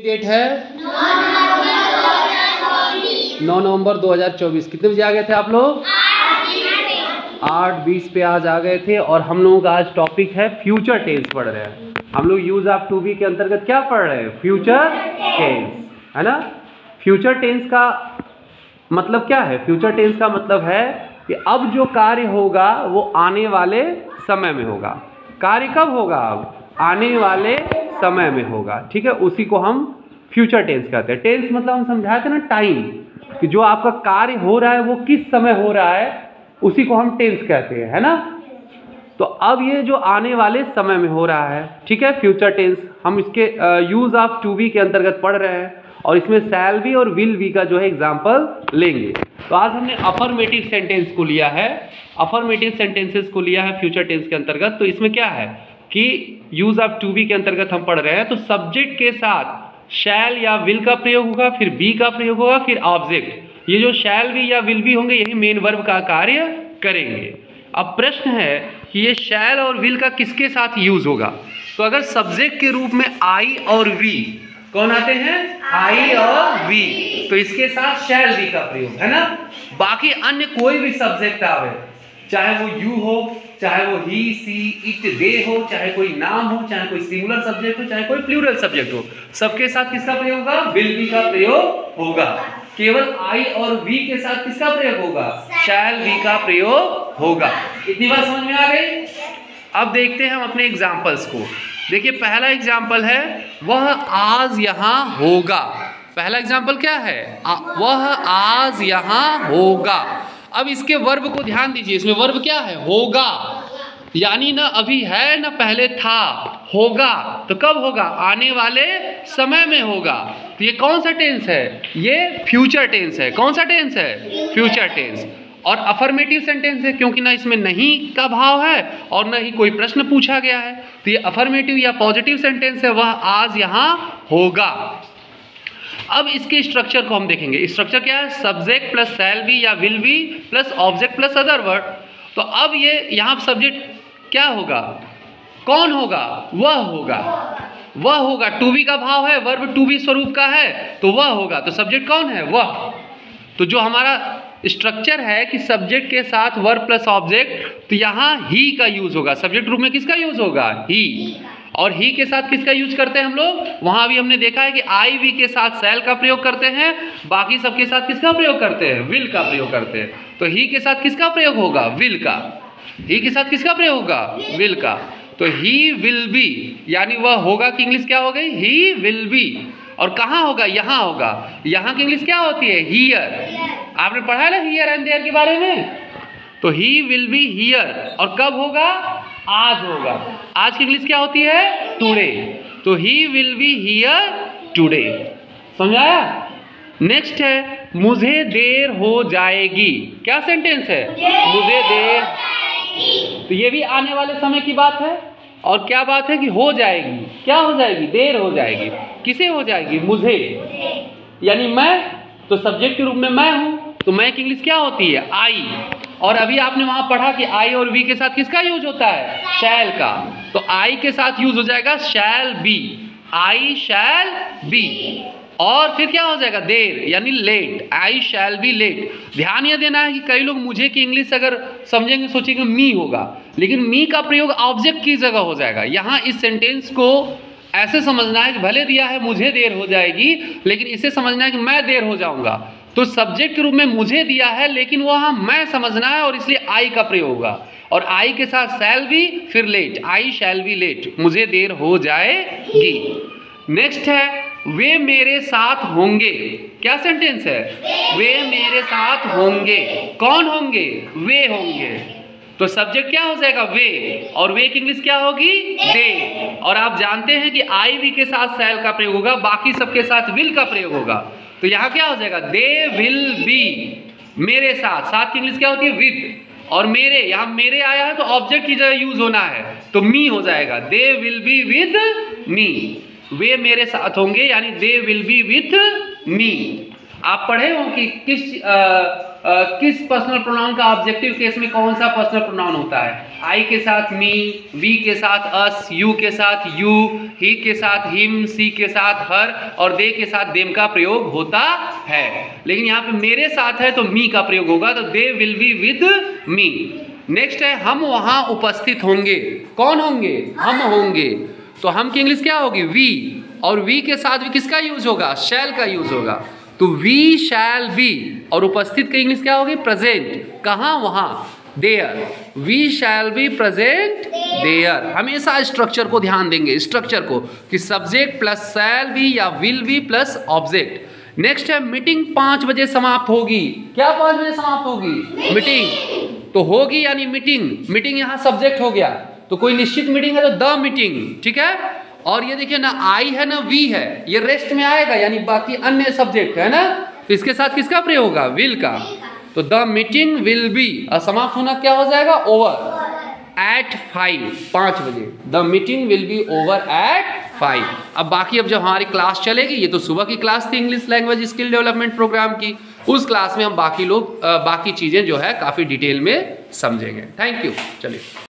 Date है 9 नवंबर 2024। कितने बजे आ गए थे आप लोग? 8:20 पे आज आ गए थे। और हम लोगों का आज टॉपिक है फ्यूचर टेंस पढ़ रहे हैं। हम लोग यूज ऑफ टू बी के अंतर्गत क्या पढ़ रहे हैं? फ्यूचर टेंस, है ना। फ्यूचर टेंस का मतलब क्या है? फ्यूचर टेंस का मतलब है कि अब जो कार्य होगा वो आने वाले समय में होगा। कार्य कब होगा? अब आने वाले समय में होगा, ठीक है। उसी को हम फ्यूचर टेंस कहते हैं। टेंस मतलब हम समझाए थे ना, टाइम, कि जो आपका कार्य हो रहा है वो किस समय हो रहा है, उसी को हम टेंस कहते हैं, है ना। तो अब ये जो आने वाले समय में हो रहा है, ठीक है, फ्यूचर टेंस, हम इसके यूज ऑफ टू बी के अंतर्गत पढ़ रहे हैं और इसमें शैल बी और विल बी का जो है एग्जाम्पल लेंगे। तो आज हमने अफर्मेटिव सेंटेंस को लिया है, अफर्मेटिव सेंटेंसेस को लिया है फ्यूचर टेंस के अंतर्गत। तो इसमें क्या है कि यूज ऑफ टू बी के अंतर्गत हम पढ़ रहे हैं, तो सब्जेक्ट के साथ शैल या विल का प्रयोग होगा, फिर बी का प्रयोग होगा, फिर ऑब्जेक्ट। ये जो शैल बी या विल बी होंगे यही मेन वर्ब का कार्य करेंगे। अब प्रश्न है कि ये शैल और विल का किसके साथ यूज होगा? तो अगर सब्जेक्ट के रूप में आई और वी, कौन आते हैं? आई और वी, तो इसके साथ शैल बी का प्रयोग, है ना। बाकी अन्य कोई भी सब्जेक्ट आवे, चाहे वो यू हो, चाहे वो ही, सी, इट, दे हो, चाहे कोई नाम हो, चाहे कोई सिंगुलर सब्जेक्ट हो, चाहे कोई प्लूरल सब्जेक्ट हो, सबके साथ किसका प्रयोग होगा? विल बी का प्रयोग होगा। केवल आई और वी के साथ किसका प्रयोग होगा? शैल बी का प्रयोग होगा। इतनी बात समझ में आ गई? अब देखते हैं हम अपने एग्जाम्पल्स को। देखिए पहला एग्जाम्पल है वह आज यहाँ होगा। पहला एग्जाम्पल क्या है? वह आज यहाँ होगा। अब इसके वर्ब को ध्यान दीजिए, इसमें वर्ब क्या है? होगा, यानी ना अभी है ना पहले था, होगा। तो कब होगा? आने वाले समय में होगा। तो ये कौन सा टेंस है? ये फ्यूचर टेंस है। कौन सा टेंस है? Future tense. और अफर्मेटिव सेंटेंस है क्योंकि ना इसमें नहीं का भाव है और ना ही कोई प्रश्न पूछा गया है। तो ये अफर्मेटिव या पॉजिटिव सेंटेंस है, वह आज यहाँ होगा। अब इसके स्ट्रक्चर को हम देखेंगे। स्ट्रक्चर क्या है? सब्जेक्ट प्लस शैल बी या will be plus object plus other word. तो अब ये यहाँ सब्जेक्ट क्या होगा? कौन होगा? वह होगा, वह होगा। टू बी का भाव है, वर्ब टू बी स्वरूप का है, तो वह होगा। तो सब्जेक्ट कौन है? वह। तो जो हमारा स्ट्रक्चर है कि सब्जेक्ट के साथ वर्ब प्लस ऑब्जेक्ट, तो यहाँ ही का यूज होगा। सब्जेक्ट रूप में किसका यूज होगा? ही। और ही के साथ किसका यूज करते हैं हम लोग? वहां भी हमने देखा है कि आई वी के साथ शैल का प्रयोग करते हैं, बाकी सबके साथ किसका प्रयोग करते हैं? विल का प्रयोग करते हैं। तो ही के साथ किसका प्रयोग होगा? विल का। ही के साथ किसका प्रयोग होगा? विल का। तो ही विल बी, यानी वह होगा की इंग्लिश क्या हो गई? He will be. और कहाँ होगा? यहाँ होगा। यहाँ की इंग्लिश क्या होती है? हियर। आपने पढ़ा है ना हियर एंड देयर के बारे में। तो ही विल बी हियर। और कब होगा? आज होगा। आज की इंग्लिश क्या होती है? टुडे। तो he will be here today. समझाया? नेक्स्ट है मुझे देर हो जाएगी। क्या सेंटेंस है? मुझे देर। तो ये भी आने वाले समय की बात है। और क्या बात है कि हो जाएगी। क्या हो जाएगी? देर हो जाएगी। किसे हो जाएगी? मुझे, यानी मैं। तो सब्जेक्ट के रूप में मैं हूं, तो मैं की इंग्लिश क्या होती है? आई। और अभी आपने वहां पढ़ा कि आई और वी के साथ किसका यूज होता है? शैल का। तो आई के साथ यूज हो जाएगा shall be. I shall B. और फिर क्या हो जाएगा? देर, यानी late. I shall be late. ध्यान यह देना है कि कई लोग मुझे की इंग्लिश अगर समझेंगे सोचेंगे मी होगा, लेकिन मी का प्रयोग ऑब्जेक्ट की जगह हो जाएगा। यहाँ इस सेंटेंस को ऐसे समझना है कि भले दिया है मुझे देर हो जाएगी, लेकिन इसे समझना है कि मैं देर हो जाऊंगा। तो सब्जेक्ट के रूप में मुझे दिया है, लेकिन वह मैं समझना है और इसलिए आई का प्रयोग होगा। और आई के साथ शैल बी, फिर late. I shall be late, मुझे देर हो जाएगी। नेक्स्ट है वे मेरे साथ होंगे। क्या सेंटेंस है? वे मेरे साथ होंगे। कौन होंगे? वे होंगे। तो सब्जेक्ट क्या हो जाएगा? वे। और वे की इंग्लिश क्या होगी? दे। और आप जानते हैं कि आई वी के साथ शैल का प्रयोग होगा, बाकी सबके साथ विल का प्रयोग होगा। तो यहाँ क्या हो जाएगा? दे विल बी मेरे साथ। साथ की इंग्लिश क्या होती है? विद। और मेरे, यहाँ मेरे आया है तो ऑब्जेक्ट की जगह यूज होना है, तो मी हो जाएगा। They will be with me. वे मेरे साथ होंगे, यानी they will be with me. आप पढ़े हो कि किस किस पर्सनल प्रोनाउन का ऑब्जेक्टिव केस में कौन सा पर्सनल प्रोनाउन होता है? आई के साथ मी, वी के साथ अस, यू के साथ यू, ही के साथ हिम, सी के साथ हर और दे के साथ देम का प्रयोग होता है। लेकिन यहाँ पे मेरे साथ है तो मी का प्रयोग होगा, तो दे will be with me. Next है हम वहां उपस्थित होंगे। कौन होंगे? हम होंगे। तो हम की इंग्लिश क्या होगी? वी। और वी के साथ भी किसका यूज होगा? शैल का यूज होगा। तो वी शैल बी। और उपस्थित की इंग्लिश क्या होगी? प्रेजेंट। कहाँ? वहां, there. We shall be present there. हमेशा स्ट्रक्चर को ध्यान देंगे, स्ट्रक्चर को, कि सब्जेक्ट प्लस शैल बी या will be plus object. Next है मीटिंग 5 बजे समाप्त होगी। क्या 5 बजे समाप्त होगी? मीटिंग। तो होगी यानी मीटिंग। मीटिंग यहाँ सब्जेक्ट हो गया, तो कोई निश्चित मीटिंग है तो द मीटिंग, ठीक है। और ये देखिए ना आई है ना वी है, ये रेस्ट में आएगा यानी बाकी अन्य सब्जेक्ट है ना, तो इसके साथ किसका प्रयोग होगा? विल का। तो द मीटिंग विल बी, समाप्त होना क्या हो जाएगा? ओवर एट 5 बजे। The meeting will be over at 5। अब बाकी अब जब हमारी क्लास चलेगी, ये तो सुबह की क्लास थी English language skill development programme की, उस क्लास में हम बाकी चीजें जो है काफी डिटेल में समझेंगे। Thank you. चलिए।